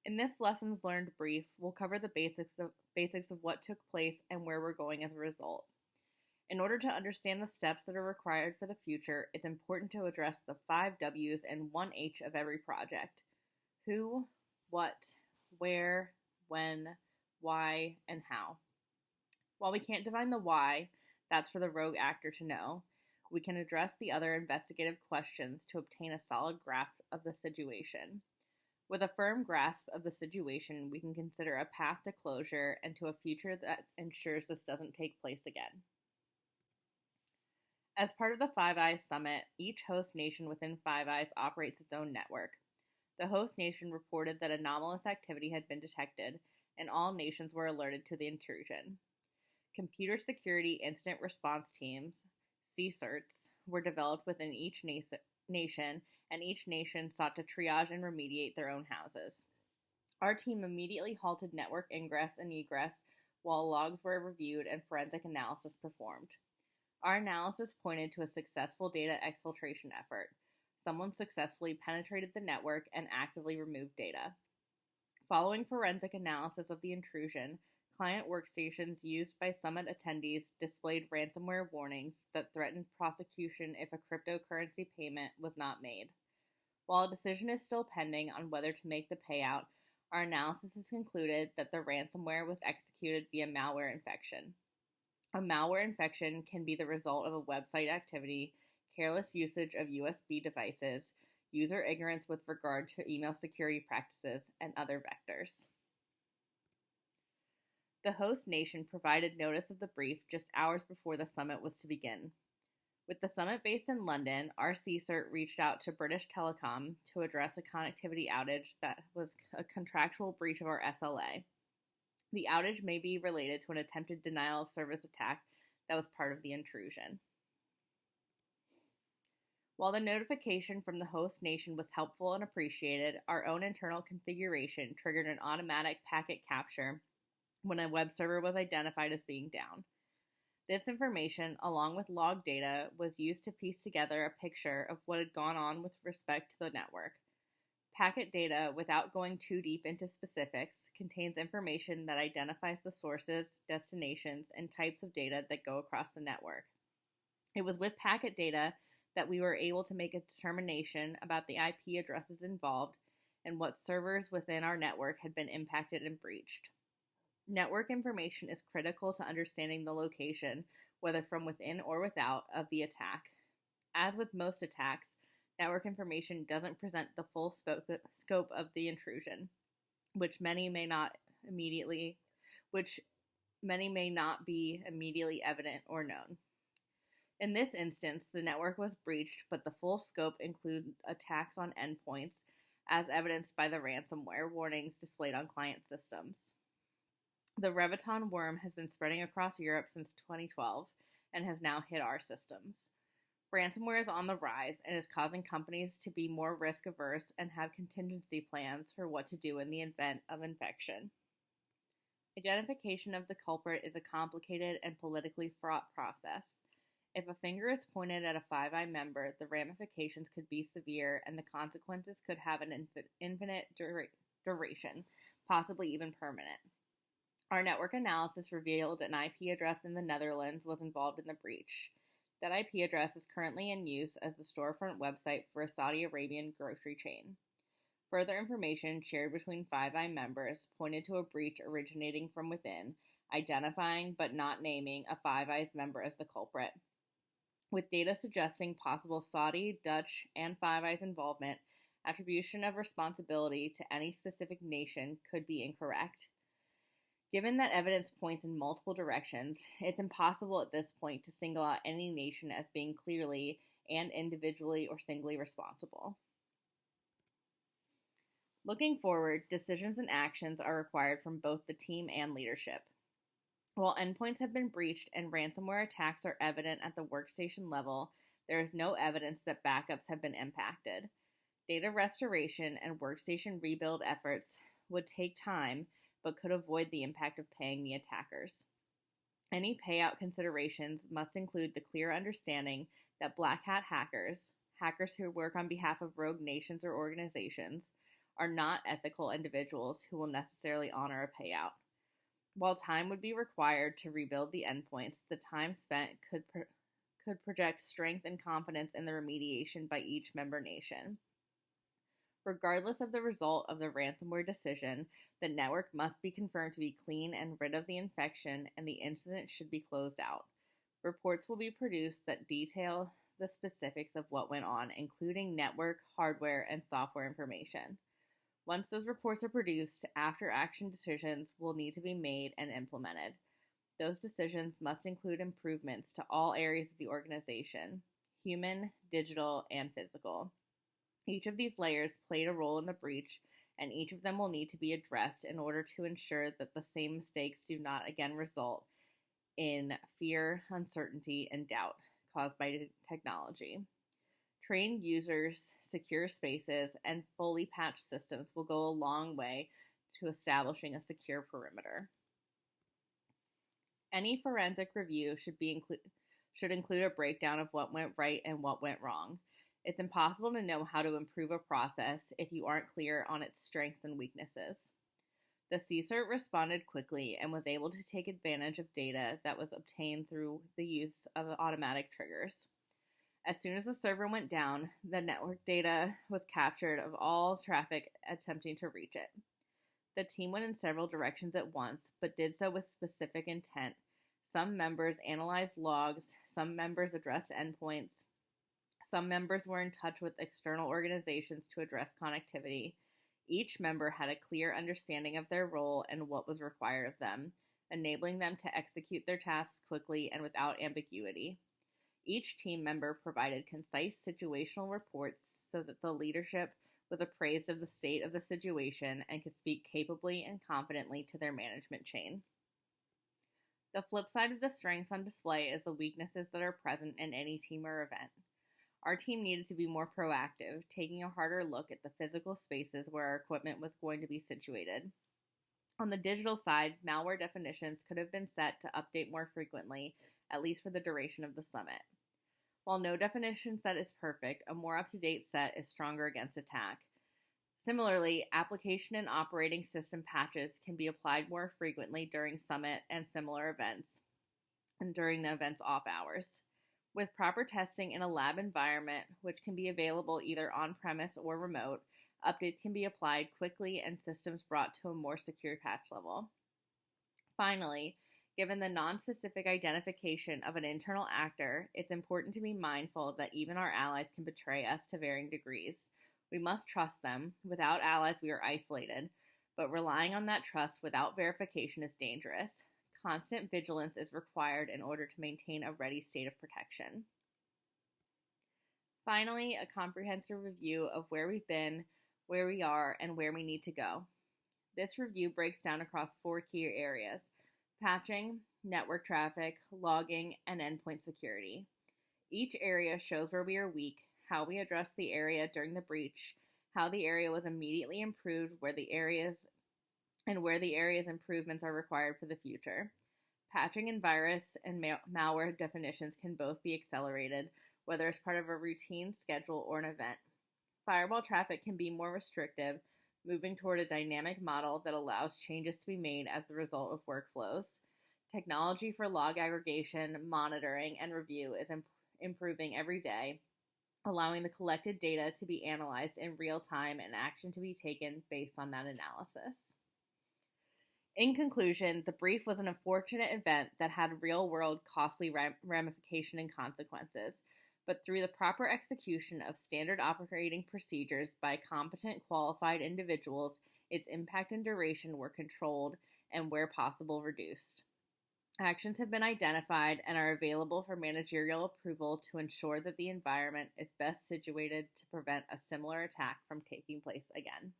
In this lessons learned brief, we'll cover the basics of what took place and where we're going as a result. In order to understand the steps that are required for the future, it's important to address the 5 W's and 1 H of every project: who, what, where, when, why, and how. While we can't define the why, that's for the rogue actor to know, we can address the other investigative questions to obtain a solid grasp of the situation. With a firm grasp of the situation, we can consider a path to closure and to a future that ensures this doesn't take place again. As part of the Five Eyes Summit, each host nation within Five Eyes operates its own network. The host nation reported that anomalous activity had been detected, and all nations were alerted to the intrusion. Computer Security Incident Response Teams, CSIRTs, were developed within each nation, and each nation sought to triage and remediate their own houses. Our team immediately halted network ingress and egress while logs were reviewed and forensic analysis performed. Our analysis pointed to a successful data exfiltration effort. Someone successfully penetrated the network and actively removed data. Following forensic analysis of the intrusion, client workstations used by summit attendees displayed ransomware warnings that threatened prosecution if a cryptocurrency payment was not made. While a decision is still pending on whether to make the payout, our analysis has concluded that the ransomware was executed via malware infection. A malware infection can be the result of a website activity, careless usage of USB devices, user ignorance with regard to email security practices, and other vectors. The host nation provided notice of the brief just hours before the summit was to begin. With the summit based in London, our CSIRT reached out to British Telecom to address a connectivity outage that was a contractual breach of our SLA. The outage may be related to an attempted denial of service attack that was part of the intrusion. While the notification from the host nation was helpful and appreciated, our own internal configuration triggered an automatic packet capture when a web server was identified as being down. This information, along with log data, was used to piece together a picture of what had gone on with respect to the network. Packet data, without going too deep into specifics, contains information that identifies the sources, destinations, and types of data that go across the network. It was with packet data that we were able to make a determination about the IP addresses involved and what servers within our network had been impacted and breached. Network information is critical to understanding the location, whether from within or without, of the attack. As with most attacks, network information doesn't present the full scope of the intrusion, which many may not be immediately evident or known. In this instance, the network was breached, but the full scope included attacks on endpoints, as evidenced by the ransomware warnings displayed on client systems. The Reviton worm has been spreading across Europe since 2012 and has now hit our systems. Ransomware is on the rise and is causing companies to be more risk-averse and have contingency plans for what to do in the event of infection. Identification of the culprit is a complicated and politically fraught process. If a finger is pointed at a Five Eye member, the ramifications could be severe and the consequences could have an infinite duration, possibly even permanent. Our network analysis revealed an IP address in the Netherlands was involved in the breach. That IP address is currently in use as the storefront website for a Saudi Arabian grocery chain. Further information shared between Five Eye members pointed to a breach originating from within, identifying but not naming a Five Eyes member as the culprit. With data suggesting possible Saudi, Dutch, and Five Eyes involvement, attribution of responsibility to any specific nation could be incorrect. Given that evidence points in multiple directions, it's impossible at this point to single out any nation as being clearly and individually or singly responsible. Looking forward, decisions and actions are required from both the team and leadership. While endpoints have been breached and ransomware attacks are evident at the workstation level, there is no evidence that backups have been impacted. Data restoration and workstation rebuild efforts would take time, but could avoid the impact of paying the attackers. Any payout considerations must include the clear understanding that black hat hackers who work on behalf of rogue nations or organizations, are not ethical individuals who will necessarily honor a payout. While time would be required to rebuild the endpoints, the time spent could project strength and confidence in the remediation by each member nation. Regardless of the result of the ransomware decision, the network must be confirmed to be clean and rid of the infection, and the incident should be closed out. Reports will be produced that detail the specifics of what went on, including network, hardware, and software information. Once those reports are produced, after-action decisions will need to be made and implemented. Those decisions must include improvements to all areas of the organization: human, digital, and physical. Each of these layers played a role in the breach, and each of them will need to be addressed in order to ensure that the same mistakes do not again result in fear, uncertainty, and doubt caused by technology. Trained users, secure spaces, and fully patched systems will go a long way to establishing a secure perimeter. Any forensic review should include a breakdown of what went right and what went wrong. It's impossible to know how to improve a process if you aren't clear on its strengths and weaknesses. The CSIRT responded quickly and was able to take advantage of data that was obtained through the use of automatic triggers. As soon as the server went down, the network data was captured of all traffic attempting to reach it. The team went in several directions at once, but did so with specific intent. Some members analyzed logs, some members addressed endpoints, some members were in touch with external organizations to address connectivity. Each member had a clear understanding of their role and what was required of them, enabling them to execute their tasks quickly and without ambiguity. Each team member provided concise situational reports so that the leadership was appraised of the state of the situation and could speak capably and confidently to their management chain. The flip side of the strengths on display is the weaknesses that are present in any team or event. Our team needed to be more proactive, taking a harder look at the physical spaces where our equipment was going to be situated. On the digital side, malware definitions could have been set to update more frequently, at least for the duration of the summit. While no definition set is perfect, a more up-to-date set is stronger against attack. Similarly, application and operating system patches can be applied more frequently during summit and similar events, and during the event's off hours. With proper testing in a lab environment, which can be available either on-premise or remote, updates can be applied quickly and systems brought to a more secure patch level. Finally, given the non-specific identification of an internal actor, it's important to be mindful that even our allies can betray us to varying degrees. We must trust them. Without allies, we are isolated, but relying on that trust without verification is dangerous. Constant vigilance is required in order to maintain a ready state of protection. Finally, a comprehensive review of where we've been, where we are, and where we need to go. This review breaks down across 4 key areas: patching, network traffic, logging, and endpoint security. Each area shows where we are weak, how we addressed the area during the breach, how the area was immediately improved, where the areas improvements are required for the future. Patching and virus and malware definitions can both be accelerated, whether as part of a routine, schedule, or an event. Firewall traffic can be more restrictive, moving toward a dynamic model that allows changes to be made as the result of workflows. Technology for log aggregation, monitoring, and review is improving every day, allowing the collected data to be analyzed in real time and action to be taken based on that analysis. In conclusion, the brief was an unfortunate event that had real-world costly ramification and consequences, but through the proper execution of standard operating procedures by competent, qualified individuals, its impact and duration were controlled and, where possible, reduced. Actions have been identified and are available for managerial approval to ensure that the environment is best situated to prevent a similar attack from taking place again.